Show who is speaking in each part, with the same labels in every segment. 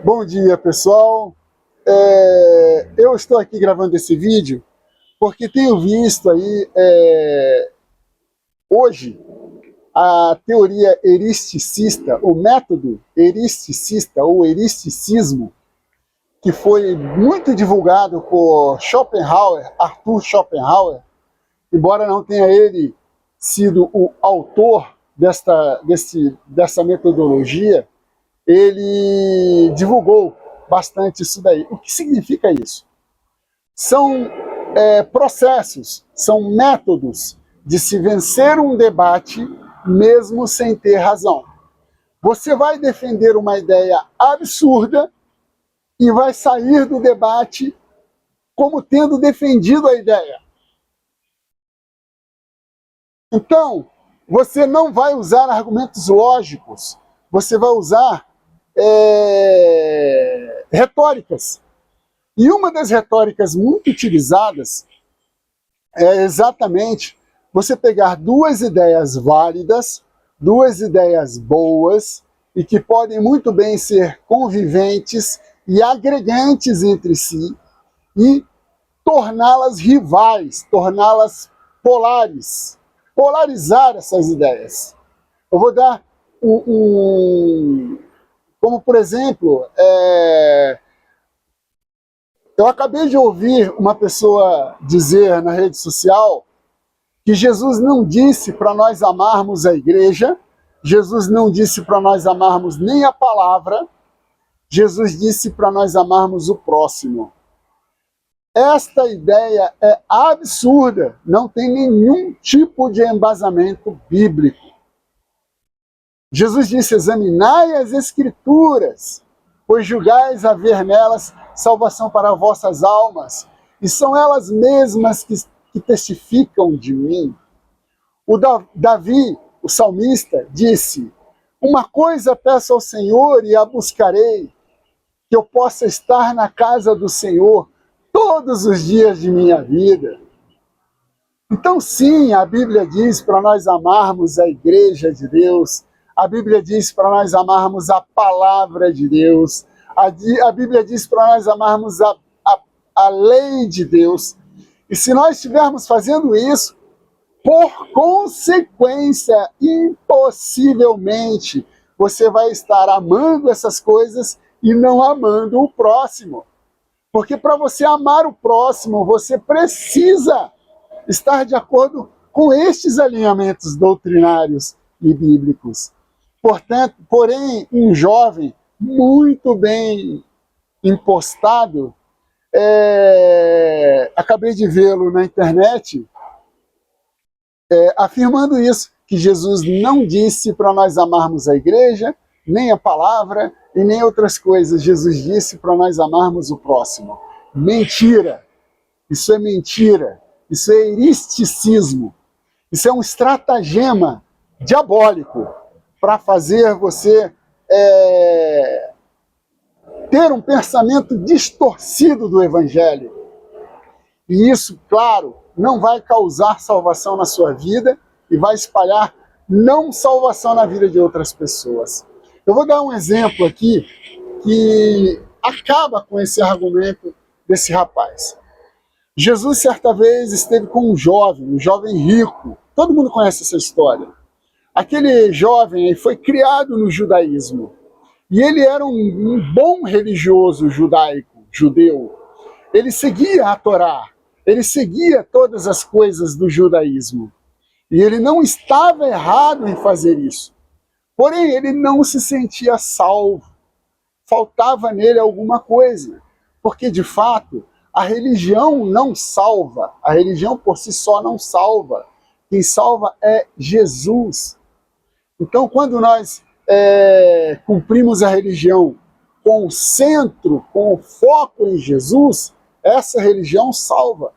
Speaker 1: Bom dia, pessoal. Eu estou aqui gravando esse vídeo porque tenho visto aí hoje a teoria eristicista, o método eristicista ou eristicismo, que foi muito divulgado por Schopenhauer, Arthur Schopenhauer, embora não tenha ele sido o autor dessa metodologia, ele divulgou bastante isso daí. O que significa isso? São processos, são métodos de se vencer um debate mesmo sem ter razão. Você vai defender uma ideia absurda e vai sair do debate como tendo defendido a ideia. Então, você não vai usar argumentos lógicos, você vai usar retóricas. E uma das retóricas muito utilizadas é exatamente você pegar duas ideias válidas, duas ideias boas, e que podem muito bem ser conviventes e agregantes entre si, e torná-las rivais, torná-las polares, polarizar essas ideias. Eu vou dar como, por exemplo, eu acabei de ouvir uma pessoa dizer na rede social que Jesus não disse para nós amarmos a igreja, Jesus não disse para nós amarmos nem a palavra, Jesus disse para nós amarmos o próximo. Esta ideia é absurda, não tem nenhum tipo de embasamento bíblico. Jesus disse: examinai as Escrituras, pois julgais haver nelas salvação para vossas almas, e são elas mesmas que testificam de mim. O Davi, o salmista, disse: uma coisa peço ao Senhor e a buscarei, que eu possa estar na casa do Senhor todos os dias de minha vida. Então sim, a Bíblia diz para nós amarmos a igreja de Deus, a Bíblia diz para nós amarmos a palavra de Deus, a Bíblia diz para nós amarmos a lei de Deus. E se nós estivermos fazendo isso, por consequência, impossivelmente, você vai estar amando essas coisas e não amando o próximo. Porque para você amar o próximo, você precisa estar de acordo com estes alinhamentos doutrinários e bíblicos. Portanto, porém, um jovem muito bem impostado, acabei de vê-lo na internet, afirmando isso, que Jesus não disse para nós amarmos a igreja, nem a palavra e nem outras coisas. Jesus disse para nós amarmos o próximo. Mentira! Isso é mentira. Isso é eristicismo. Isso é um estratagema diabólico para fazer você ter um pensamento distorcido do Evangelho. E isso, claro, não vai causar salvação na sua vida e vai espalhar não salvação na vida de outras pessoas. Eu vou dar um exemplo aqui que acaba com esse argumento desse rapaz. Jesus, certa vez, esteve com um jovem rico. Todo mundo conhece essa história. Aquele jovem foi criado no judaísmo. E ele era um bom religioso judeu. Ele seguia a Torá. Ele seguia todas as coisas do judaísmo. E ele não estava errado em fazer isso. Porém, ele não se sentia salvo. Faltava nele alguma coisa. Porque, de fato, a religião não salva. A religião por si só não salva. Quem salva é Jesus. Então, quando nós cumprimos a religião com o centro, com o foco em Jesus, essa religião salva.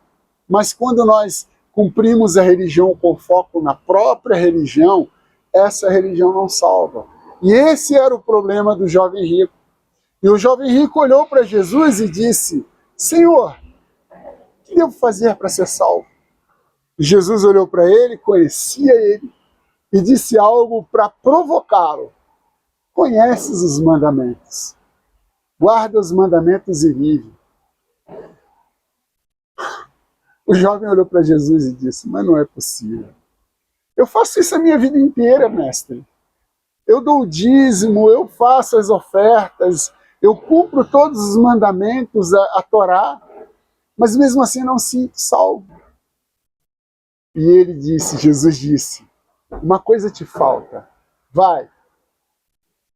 Speaker 1: Mas quando nós cumprimos a religião com foco na própria religião, essa religião não salva. E esse era o problema do jovem rico. E o jovem rico olhou para Jesus e disse: Senhor, o que devo fazer para ser salvo? Jesus olhou para ele, conhecia ele, e disse algo para provocá-lo: conheces os mandamentos. guarda os mandamentos e vive. O jovem olhou para Jesus e disse, mas não é possível. Eu faço isso a minha vida inteira, mestre. Eu dou o dízimo, eu faço as ofertas, eu cumpro todos os mandamentos, a Torá, mas mesmo assim não sinto salvo. E ele disse, Jesus disse, uma coisa te falta, vai,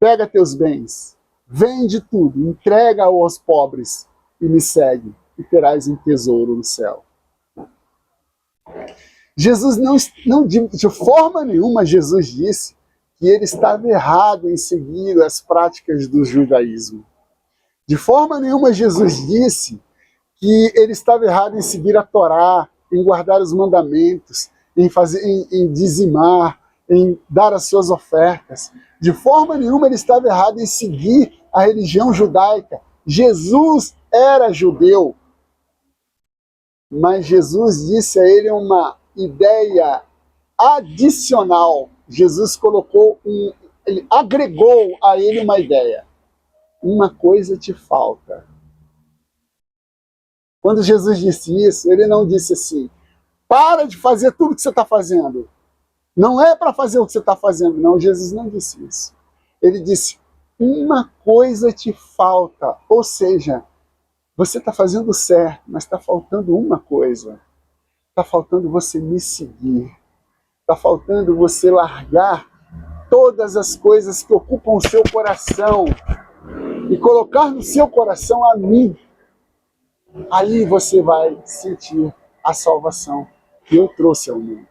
Speaker 1: pega teus bens, vende tudo, entrega aos pobres e me segue, e terás um tesouro no céu. Jesus não de forma nenhuma, Jesus disse que ele estava errado em seguir as práticas do judaísmo. De forma nenhuma, Jesus disse que ele estava errado em seguir a Torá, em guardar os mandamentos, em dizimar, em dar as suas ofertas. De forma nenhuma, ele estava errado em seguir a religião judaica. Jesus era judeu, mas Jesus disse a ele uma ideia adicional. Jesus ele agregou a ele uma ideia. Uma coisa te falta. Quando Jesus disse isso, ele não disse assim, para de fazer tudo que você está fazendo. Não é para fazer o que você está fazendo, não. Jesus não disse isso. Ele disse, uma coisa te falta. Ou seja, você está fazendo certo, mas está faltando uma coisa. Está faltando você me seguir. Está faltando você largar todas as coisas que ocupam o seu coração e colocar no seu coração a mim. Aí você vai sentir a salvação que eu trouxe ao mundo.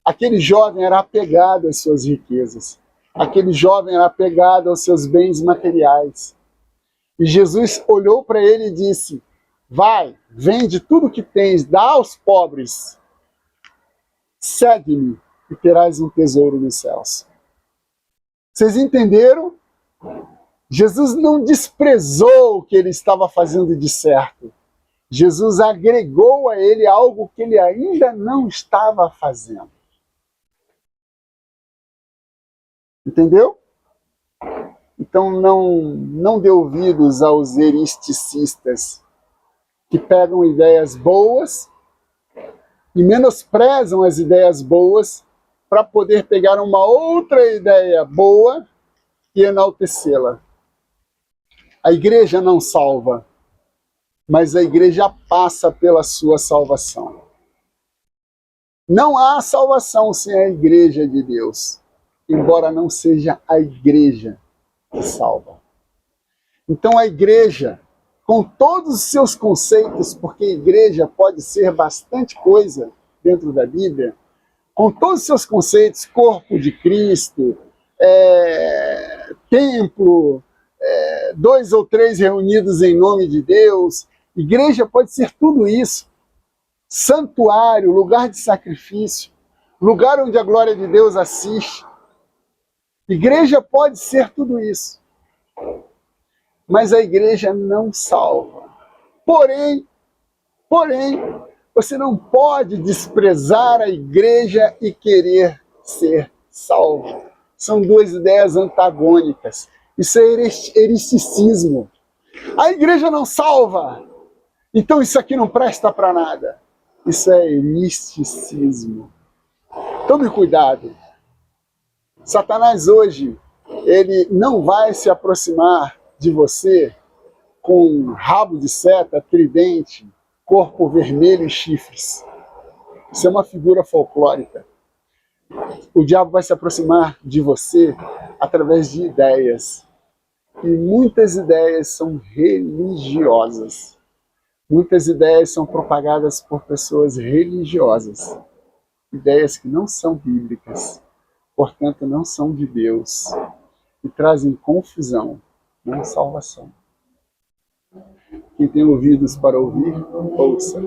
Speaker 1: Aquele jovem era apegado às suas riquezas. Aquele jovem era apegado aos seus bens materiais. E Jesus olhou para ele e disse, vai, vende tudo que tens, dá aos pobres. Segue-me e terás um tesouro nos céus. Vocês entenderam? Jesus não desprezou o que ele estava fazendo de certo. Jesus agregou a ele algo que ele ainda não estava fazendo. Entendeu? Então não dê ouvidos aos eristicistas que pegam ideias boas e menosprezam as ideias boas para poder pegar uma outra ideia boa e enaltecê-la. A igreja não salva, mas a igreja passa pela sua salvação. Não há salvação sem a igreja de Deus, embora não seja a igreja que salva. Então a igreja, com todos os seus conceitos, porque a igreja pode ser bastante coisa dentro da Bíblia, com todos os seus conceitos, corpo de Cristo, templo, 2 ou 3 reunidos em nome de Deus, igreja pode ser tudo isso. Santuário, lugar de sacrifício, lugar onde a glória de Deus assiste. Igreja pode ser tudo isso. Mas a igreja não salva. Porém, você não pode desprezar a igreja e querer ser salvo. São duas ideias antagônicas. Isso é eristicismo. A igreja não salva, então isso aqui não presta para nada. Isso é eristicismo. Tome cuidado. Satanás hoje, ele não vai se aproximar de você com rabo de seta, tridente, corpo vermelho e chifres. Isso é uma figura folclórica. O diabo vai se aproximar de você através de ideias. E muitas ideias são religiosas. Muitas ideias são propagadas por pessoas religiosas. Ideias que não são bíblicas, portanto não são de Deus. E trazem confusão, não salvação. Quem tem ouvidos para ouvir, ouça.